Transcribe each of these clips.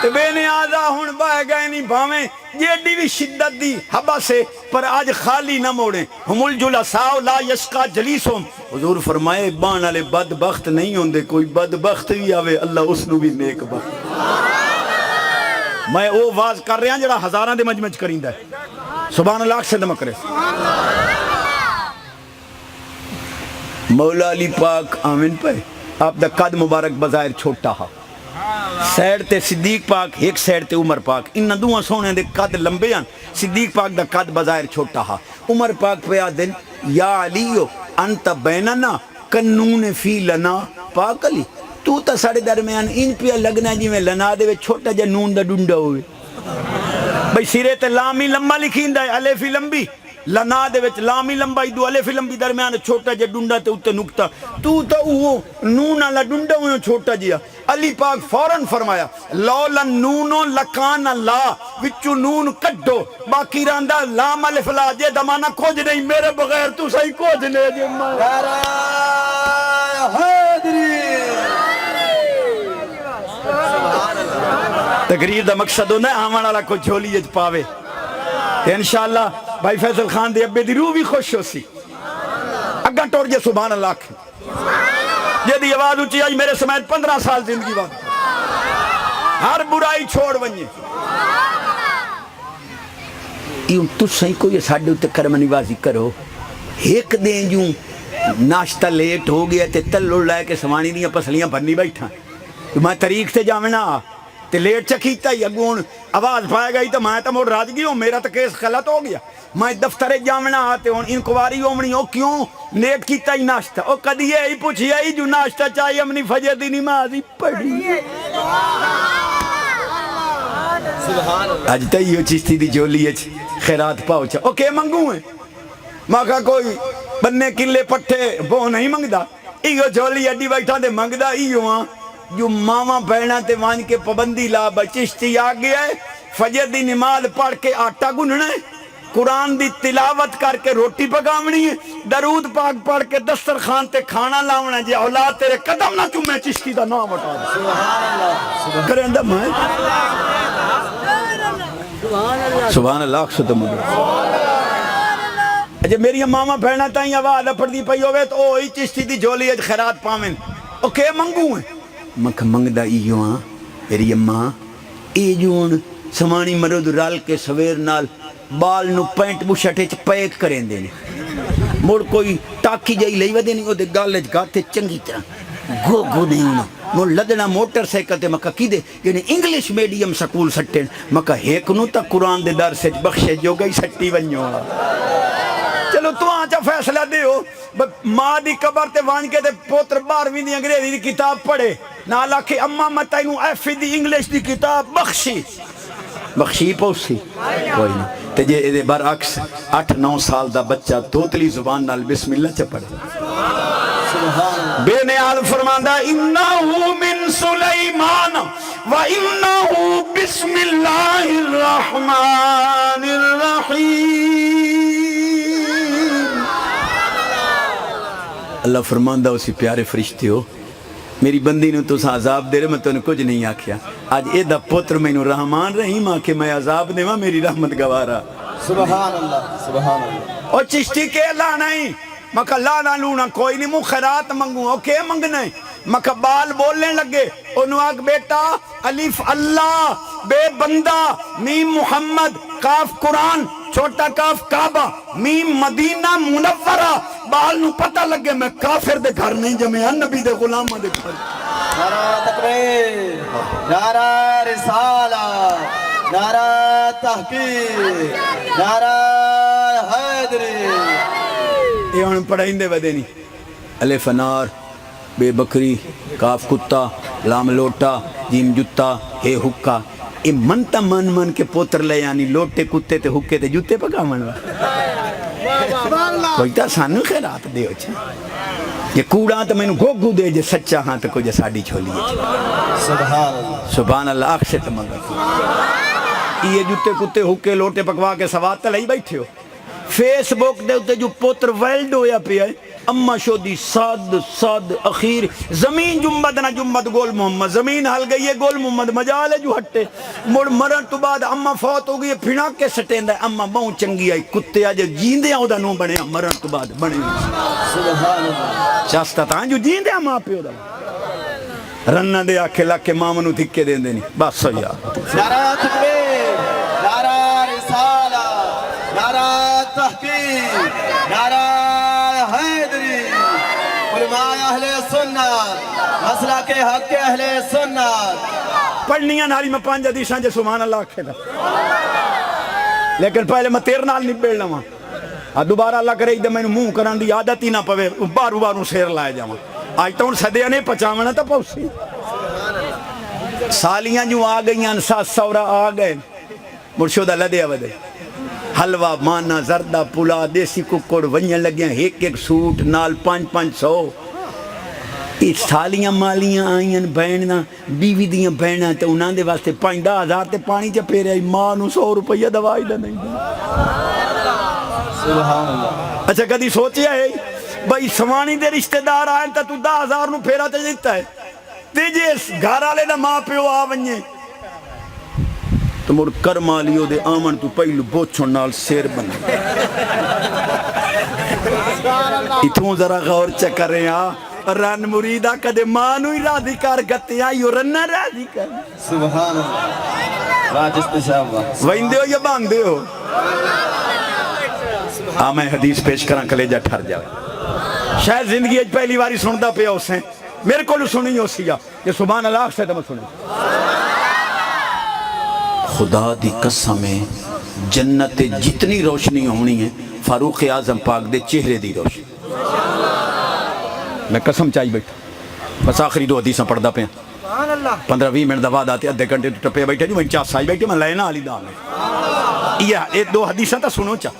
تے بے نیازا ہن بہ گئے نہیں بھاویں جیڑی بھی شدت دی حبا سے پر آج خالی نہ موڑے ہم الجلساء لا یشقا جلیسہم حضور فرمائے بان والے بدبخت نہیں ہوندے کوئی بدبخت بھی آوے اللہ اس نو بھی نیک بخت میں او واز کر رہا جڑا ہزاراں دے مجمع کریندا ہے سبحان اللہ سے دم کرے مولا علی پاک آمین پہ آپ دا قد مبارک بظاہر چھوٹا ہا سیڈ تے صدیق پاک ایک سیڈ تے عمر پاک ان دوہاں سونے دے قد لمبے ہیں صدیق پاک دا قد بظاہر چھوٹا ہا عمر پاک پہ آدن یا علیو انت بیننا کنون فی لنا پاک علی تو تا ساڑے درمیان ان پہ لگنا جی میں لنا دے وے چھوٹا جا نون دا ڈنڈا ہوئے بھئی سیرے تے لامی لمبا لکھین دا ہے الف لمبی لنا دے وچ لامی لمبائی دو الف لمبی درمیان چھوٹا جا ڈنڈا تے اتے نکتا تو تا وہ نون والا ڈنڈا ہوئے چھوٹا جیا علی پاک فوراً فرمایا لولا نونو لکان لا وچو نون کڈو باقی راندہ لام الف لا جے دمانا کھوج نہیں میرے بغیر تو صحیح کھوج لے جے نعرہ حیدری تقریر دا مقصد ہونا ہے آمان والا کو جھولی اج پاوے انشاءاللہ بھائی فیصل خان دے ابے دی روح بھی خوش ہو سی اگا ٹور جے سبحان اللہ کی یہ دی آواز اچھی آج میرے سمیت 15 سال زندگی بات ہر برائی چھوڑ ونجے یوں تو صحیح کو یہ ساڑھے ہوتے کرم نوازی کرو ایک دیں جوں ناشتہ لیٹ ہو گیا تے تل اڑ لائے کہ سوانی دیا پسلیاں بھرنی بیٹھا میں طریق سے جامنا تے لیٹ چکیتا ہی اگون آواز پائے گئی تو میں تو موڑ راج گئی ہوں میرا تو کیس غلط ہو گیا میں دفتر جامنا آتے ہوں انکواری ہومنی ہو کیوں لیٹ کیتا ہی ناشتہ او کدی یہ ہی پوچھی ہے جو ناشتہ چاہیے امنی فجر دی نمازی پڑھی آج تا یہ چیزی دی جولی ہے خیرات پاؤچا او کہ منگوں ہیں ماں کہا کوئی بننے کلے پٹھے وہ نہیں منگدا ایو جولی اڈی بیٹھا دے منگدا ایو ہاں جو ماما بہنا تے وان کے پابندی لا بچشتی آ گیا ہے فجر دی نماز پڑھ کے آٹا گننا ہے قرآن دی تلاوت کر کے روٹی پکاونی ہے درود پاک پڑھ کے دسترخوان تے کھانا لاونا جی اولاد تیرے قدم نہ چومے چشتی دا نام اٹھا دے سبحان اللہ کریں دا میں سبحان اللہ ختم ہو اجے میری ماما بہنا تائیں آواز پڑھ دی پئی ہوئے تو اوہی چشتی دی جولی اج خیرات پاویں او کہ منگوں ہیں مکھ منگدہ ایو ہاں میری اماں ای جون سمانی مرد رال کے سویر نال بال نو پینٹ بوشٹے چ پیک کریں دینے موڑ کوئی ٹاکی جائی لئی ودے نہیں او دے گالج گاتے چنگی طرح گو گو نہیں ہونا موڑ لدنا موٹر سائیکل تے مکہ کی دے یعنی انگلیش میڈیم سکول سٹیں مکہ ہیکنو تا قرآن دے در سے بخشے جو گئی سٹی ونیو چلو تو آنچا فیصلہ دے ہو ماں دی قبر تے وان کے تے پوتر بارویں دی انگریزی دی کتاب پڑھے نالا کہ اممہ متائنو ایف دی انگلیش دی کتاب بخشی بخشی پوسی کوئی نہیں تے جے برعکس 8-9 سال دا بچہ توتلی زبان نال بسم اللہ چا پڑھے بے نیال فرماندہ انہو من سلیمان و انہو بسم اللہ الرحمن الرحیم اللہ فرماندہ اسی پیارے فرشتے ہو میری بندی نے تو عذاب دے رہے میں تو نے کچھ نہیں آکھیا آج اے دا پتر میں نو رحمان رحیم آکھے میں عذاب دے ماں میری رحمت گوارا سبحان اللہ سبحان اللہ اور چشتی کے اللہ نہیں مکہ لانا لونا کوئی نہیں خیرات منگوں او کہ منگنا ہے مکہ بال بولنے لگے انہوں آگ بیٹا الف اللہ بے بندہ میم محمد کاف قرآن چھوٹا کاف کعبہ میم مدینہ منورہ بال نو پتہ لگے میں کافر دے گھر نہیں جمعہ نبی دے غلامہ دے گھر نعرہ تکبیر نعرہ رسالہ نعرہ تحقیق نعرہ حیدری یہ ہم پڑھائیں دے ودے نہیں الف انار بے بکری کاف کتا لام لوٹا جیم جتا ہے حکا یہ منتا من من کے پوتر لے یعنی لوٹے کتے تے حکے تے جتے پکا منوا کوئی تا سانو خیرات دے ہو چھا یہ کوڑا تو میں نے گو دے جے سچا ہاں تو کوئی ساڑی چھولی ہے سبحان اللہ آخ سے تمگا یہ جتے کتے حکے لوٹے پکوا کے سوات تا لئی بیٹھے ہو فیس بک دے ہوتے جو پوتر ویلڈ ہویا پیا ہے اما شودی صد اخیر زمین جمبد نہ جمبد گول محمد زمین ہل گئی ہے گول محمد مجال ہے جو ہٹے مڑ مرن تو بعد اما فوت ہو گئی پھنا کے سٹیندا اما بہوں چنگی آئی کتے اج جیندے او دا نو بنے مرن تو بعد بنے سبحان اللہ چاستا تاں جو جیندے ماں پیو دا رنہ دے آکھے لاکے ماں منو دھکے دین دینی بس سو یا نعرہ تکبیر نعرہ رسالہ نعرہ تحقیق نعرہ حیدری علماء اہل سنت مسلک حق اہل سنت پڑھنیاں ناری میں 5 حدیثاں جے سبحان اللہ آکھے دا لیکن پہلے میں تیر نال نہیں بیڑنا ماں دوبارہ اللہ کرے دے میں منہ کران دی عادت ہی نہ پوے بارو سیر لائے جاواں آج تو ان صدیہ نے پچاونا تا پوسی سالیاں جو آ گئیاں ساس سورا آ گئے مرشودہ لدے آودے حلوہ مانا زردہ پلا دیسی ککڑ ونیاں لگیاں ایک سوٹ نال 500 اس سالیاں مالیاں آئیاں بیننا بیوی دیاں بیننا تو انہاں دے واسطے 5-10,000 تے پانی چا پیرے آئی ماں نو 100 روپیہ دوائی دا نہیں سبحان اللہ اچھا کدی سوچیا ہے بھائی سوانی دے رشتہ دار آئیں تا تو 10,000 نو پھیرا تے جیتا ہے تیجے گھر آلے نہ ماں پیو آونجے تو مر کرمالیو دے آمن تو پہلو بوچھو نال سیر بنے اتھوں ذرا غور چکر رہے ہیں رن مریدہ کدے مانو ہی راضی کر گتے آئیو رنہ راضی کر سبحان اللہ راجست شاہبہ ویندے ہو یا باندے ہو میں حدیث پیش کران کلیجہ ٹھر جائے شاید زندگی اج پہلی باری سندہ پہ ہو سیں میرے کو لو سنی ہو سیا یہ سبحان اللہ سے تو میں سنی خدا دی قسم ہے جنت جتنی روشنی ہونی ہے فاروق اعظم پاک دے چہرے دی روشنی میں قسم چاہی بیٹھا بس آخری 2 حدیثاں پڑھ دا پہ 15-20 منٹ دباد آتے آدھے گھنٹے تو ٹپے بیٹھے جو میں چاہ سائی بیٹھے میں لینا علی دام ہے یہ 2 حدیثاں تا سنو چاہ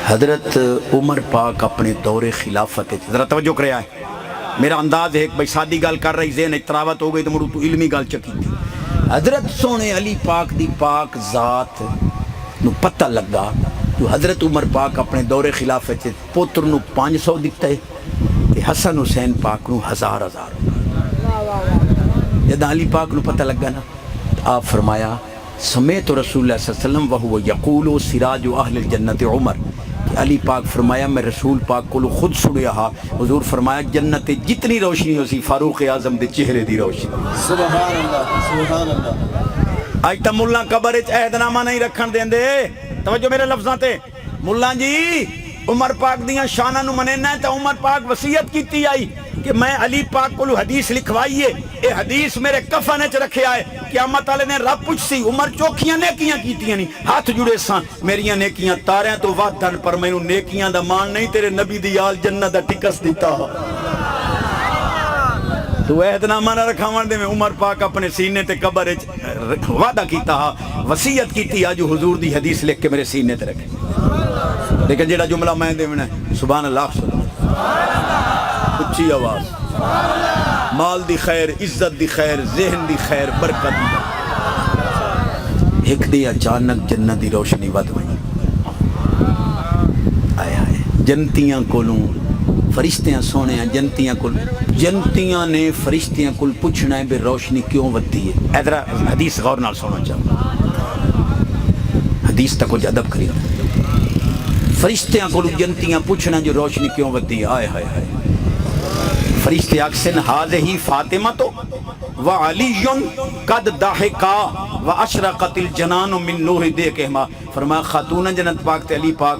حضرت عمر پاک اپنے دور خلافت ذرا توجہ کرے آئے میرا انداز ہے بھئی سادی گال کر رہی ذہن اتراوت ہو گئی تو مرو تو علمی گال چکی تھی حضرت سونے علی پاک دی پاک ذات نو پتہ لگا جو حضرت عمر پاک اپنے دور خلافت پوتر نو 500 دکھتا ہے کہ حسن حسین پاک نو 1000 جب علی پاک نو پتہ لگا نا آپ فرمایا سمیت رسول اللہ صلی اللہ علیہ وسلم وہو یقولو سراج اہل الجنت عمر علی پاک فرمایا میں رسول پاک کو خود سنیا ہا حضور فرمایا جنت جتنی روشنی ہو سی فاروق اعظم دے چہرے دی روشنی سبحان اللہ سبحان اللہ آج تا ملہ قبر اچ عہد نامہ نہیں رکھن دیں دے توجہ میرے لفظاں تے ملہ جی عمر پاک دیاں شانہ نو منینا ہے تا عمر پاک وصیت کیتی آئی کہ میں علی پاک کو حدیث لکھوائیے اے حدیث میرے کفن اچ رکھے آئے قیامت والے نے رب پوچھ سی عمر چوکیاں نیکیاں کیتیاں نہیں ہاتھ جڑے سان میریاں نیکیاں تاریاں تو وعدن پر مینوں نیکیاں دا مان نہیں تیرے نبی دی آل جنت دا ٹکس دیتا تو عہد نامہ نہ رکھاون دے میں عمر پاک اپنے سینے تے قبر وچ وعدہ کیتا ہا وصیت کیتی آ جو حضور دی حدیث لکھ کے میرے سینے تے رکھے لیکن جیڑا جملہ میں دیونا ہے سبحان اللہ اچھی آواز مال دی خیر عزت دی خیر ذہن دی خیر برکت دی ایک دی اچانک جنت دی روشنی ود ہوئی آئے آئے جنتیاں کولوں فرشتیاں سونے ہیں جنتیاں نے فرشتیاں کل پوچھنا ہے بے روشنی کیوں ودی ہے ادھر حدیث غور نال سونا چاہوں حدیث تک کچھ ادب کری فرشتیاں کل جنتیاں پوچھنا جو روشنی کیوں ودی ہے آئے آئے آئے فرشتے اکسن حاضہی فاطمہ تو وعلیٌ قد داہکا واشرقت الجنان من نور دیکھما فرمایا خاتون جنت پاک تے علی پاک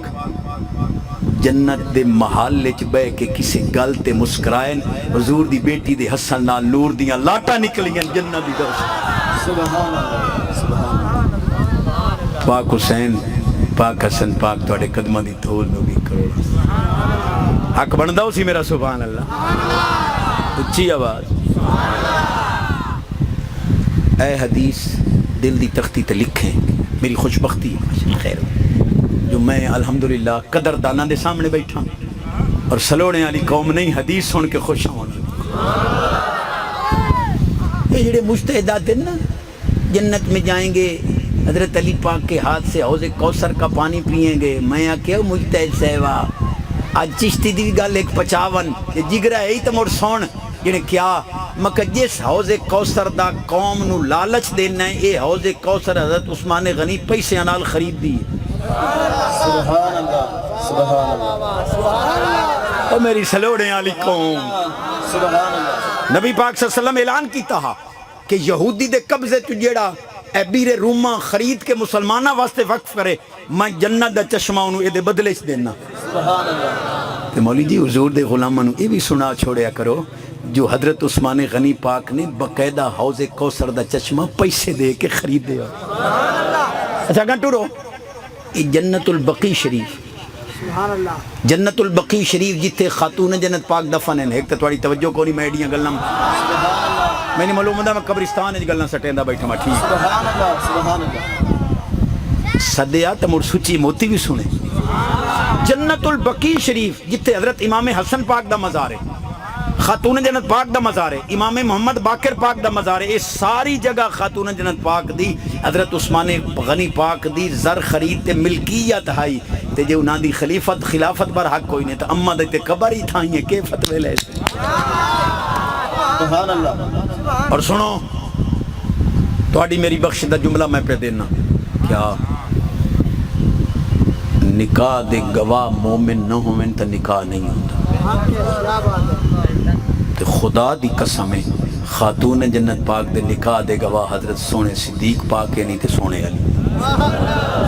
جنت دے محل چ بہ کے کسی گل تے مسکرائن حضور دی بیٹی دے حسن نال نور دیاں لاٹاں نکلیاں جنت دی روشنی سبحان اللہ سبحان اللہ پاک حسین پاک حسن پاک تواڈے قدماں دی دھول نو بھی کرو حق بندا اسی میرا سبحان اللہ اچھی آواز اے حدیث دل دی تختی تے لکھیں میری خوشبختی خیر جو میں الحمدللہ قدر دانا دے سامنے بیٹھا اور سلونے والی قوم نہیں حدیث سن کے خوش ہوں یہ جڑے مجتہدات ہیں نا جنت میں جائیں گے حضرت علی پاک کے ہاتھ سے حوض کوثر کا پانی پئیں گے میں کیا مجتہد سیوا اج چشتی دی گل ایک 55 کہ جگرا ہے تو مڑ سن جنے کیا مکہ جس حوض کوثر دا قوم نو لالچ دینا ہے اے حوض کوثر حضرت عثمان غنی پیسے نال خرید دی سبحان اللہ سبحان اللہ او میری سلوڑے والی قوم سبحان اللہ نبی پاک صلی اللہ علیہ وسلم اعلان کیتا ہا کہ یہودی دے قبضے تو جیڑا اے بیر روما خرید کے مسلمانہ واسطے وقف کرے میں جنت دا چشمہ انہوں اے دے بدلے چ دینا سبحان اللہ تے مولی جی حضور دے غلامہ نو اے بھی سنا چھوڑیا کرو جو حضرت عثمان غنی پاک نے باقاعدہ حوض کوثر دا چشمہ پیسے دے کے خرید دیا اچھا گھنٹو رو یہ جنت البقی شریف جنت البقی شریف جتے خاتون جنت پاک دفن ہیں ایک تو تھوڑی توجہ کو نہیں میں ایڈیاں گلنا میں نے معلوم ہے میں قبرستان ہے گلنا سٹیندا بیٹھا میں ٹھیک سبحان اللہ سبحان اللہ صدیا تمور سچی موتی بھی سنے جنت البقی شریف جتے حضرت امام حسن پاک دا مزار ہے خاتون جنت پاک دا مزار ہے امام محمد باقر پاک دا مزار ہے یہ ساری جگہ خاتون جنت پاک دی حضرت عثمان غنی پاک دی زر خرید تے ملکیت ہائی تے جو انہاں دی خلیفت خلافت پر حق کوئی نہیں تو اما دے تے قبر ہی تھائیں کہ فتوے لے سے سبحان اللہ اور سنو تواڈی میری بخش دا جملہ میں پہ دینا کیا نکاح دے گواہ مومن نہ ہوئن تو نکاح نہیں ہوتا تے خدا دی قسم ہے خاتون جنت پاک دے نکاح دے گواہ حضرت سونے صدیق پاک ہے نہیں تے سونے علی